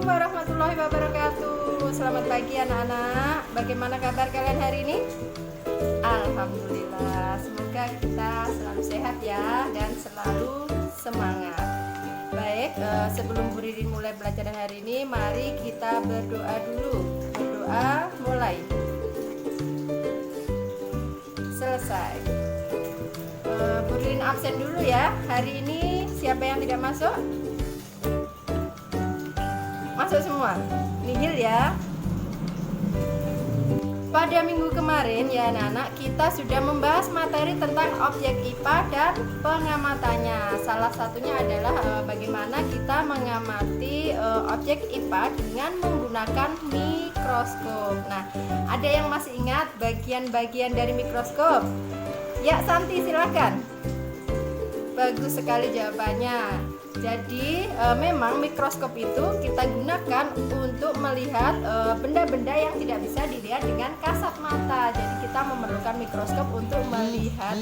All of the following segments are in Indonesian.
warahmatullahi wabarakatuh. Selamat pagi anak-anak. Bagaimana kabar kalian hari ini? Alhamdulillah. Semoga kita selalu sehat ya dan selalu semangat. Baik, sebelum Bu Ririn mulai pelajaran hari ini, mari kita berdoa dulu. Berdoa mulai. Selesai. Bu Ririn absen dulu ya. Hari ini siapa yang tidak masuk? Masuk semua, nihil ya. Pada minggu kemarin ya anak-anak, kita sudah membahas materi tentang objek IPA dan pengamatannya. Salah satunya adalah bagaimana kita mengamati objek IPA dengan menggunakan mikroskop. Nah, ada yang masih ingat bagian-bagian dari mikroskop? Ya, Santi silakan. Bagus sekali jawabannya. Jadi memang mikroskop itu kita gunakan untuk melihat benda-benda yang tidak bisa dilihat dengan kasat mata. Jadi kita memerlukan mikroskop untuk melihat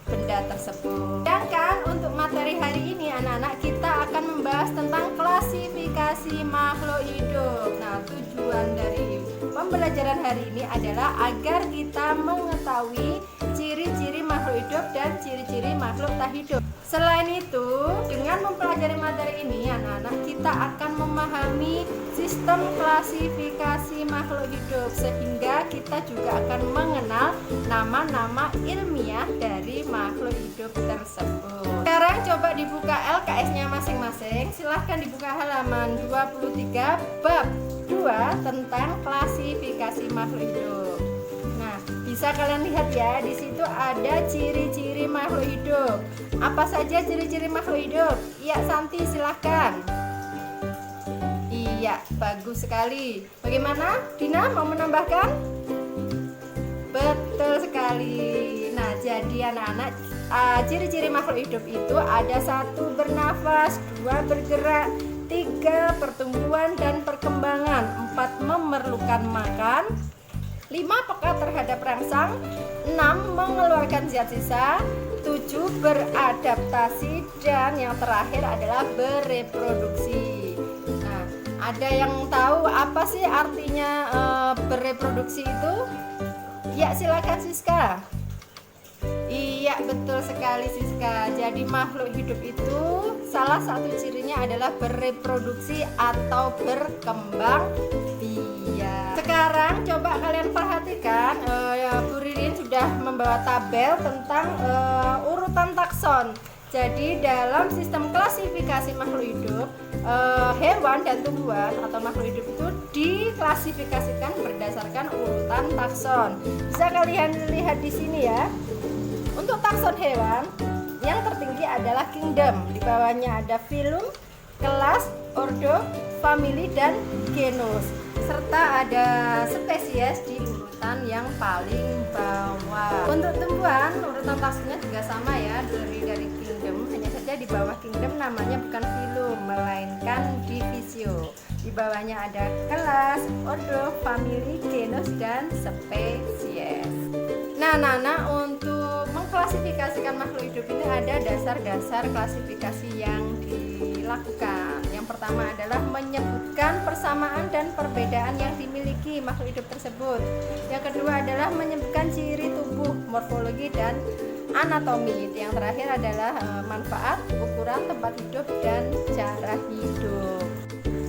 benda tersebut. Sedangkan untuk materi hari ini anak-anak, kita akan membahas tentang klasifikasi makhluk hidup. Nah, tujuan dari pembelajaran hari ini adalah agar kita mengetahui ciri-ciri makhluk hidup dan ciri-ciri makhluk tak hidup. Selain itu, dengan mempelajari materi ini, anak-anak, kita akan memahami sistem klasifikasi makhluk hidup, sehingga kita juga akan mengenal nama-nama ilmiah dari makhluk hidup tersebut. Sekarang coba dibuka LKS-nya masing-masing. Silahkan dibuka halaman 23 bab 2 tentang klasifikasi makhluk hidup. Bisa kalian lihat ya, di situ ada ciri-ciri makhluk hidup. Apa saja ciri-ciri makhluk hidup? Iya, Santi silahkan. Iya, bagus sekali. Bagaimana? Dina mau menambahkan? Betul sekali. Nah, jadi anak-anak, ciri-ciri makhluk hidup itu ada 1 bernafas, 2 bergerak, 3 pertumbuhan dan perkembangan, 4 memerlukan makan, 5 peka terhadap rangsang, 6 mengeluarkan zat sisa, 7 beradaptasi, dan yang terakhir adalah bereproduksi. Nah, ada yang tahu apa sih artinya bereproduksi itu? Ya, silakan Siska. Iya, betul sekali Siska. Jadi makhluk hidup itu salah satu cirinya adalah bereproduksi atau berkembang biak. Sekarang coba kalian perhatikan, Bu Ririn sudah membawa tabel tentang urutan takson. Jadi dalam sistem klasifikasi makhluk hidup, hewan dan tumbuhan atau makhluk hidup itu diklasifikasikan berdasarkan urutan takson. Bisa kalian lihat di sini ya. Untuk takson hewan, yang tertinggi adalah kingdom. Di bawahnya ada phylum, kelas, ordo, family, dan genus. Serta ada spesies di urutan yang paling bawah. Untuk tumbuhan, urutan taksonnya juga sama ya, dari kingdom. Hanya saja di bawah kingdom namanya bukan phylum, melainkan divisio. Di bawahnya ada kelas, ordo, family, genus, dan spesies. Nah, untuk mengklasifikasikan makhluk hidup ini ada dasar-dasar klasifikasi yang dilakukan. Yang pertama adalah menyebutkan persamaan dan perbedaan yang dimiliki makhluk hidup tersebut. Yang kedua adalah menyebutkan ciri tubuh, morfologi, dan anatomi. Yang terakhir adalah manfaat, ukuran, tempat hidup, dan cara hidup.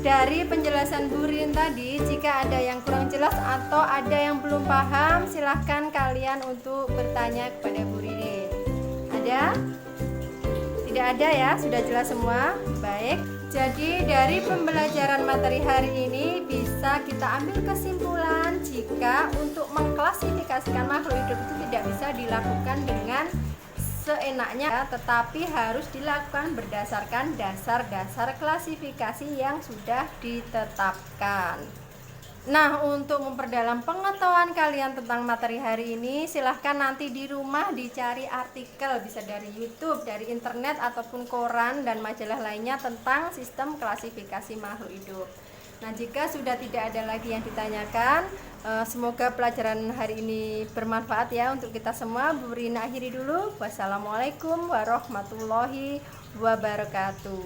Dari penjelasan Bu Ririn tadi, jika ada yang kurang jelas atau ada yang belum paham, silahkan kalian untuk bertanya kepada Bu Ririn. Ada? Tidak ada ya? Sudah jelas semua? Baik. Jadi dari pembelajaran materi hari ini bisa kita ambil kesimpulan jika untuk mengklasifikasikan makhluk hidup itu tidak bisa dilakukan dengan seenaknya, tetapi harus dilakukan berdasarkan dasar-dasar klasifikasi yang sudah ditetapkan. Nah, untuk memperdalam pengetahuan kalian tentang materi hari ini, silahkan nanti di rumah dicari artikel, bisa dari YouTube, dari internet, ataupun koran dan majalah lainnya tentang sistem klasifikasi makhluk hidup. Nah, jika sudah tidak ada lagi yang ditanyakan, semoga pelajaran hari ini bermanfaat ya untuk kita semua. Bu Ririn akhiri dulu. Wassalamualaikum warahmatullahi wabarakatuh.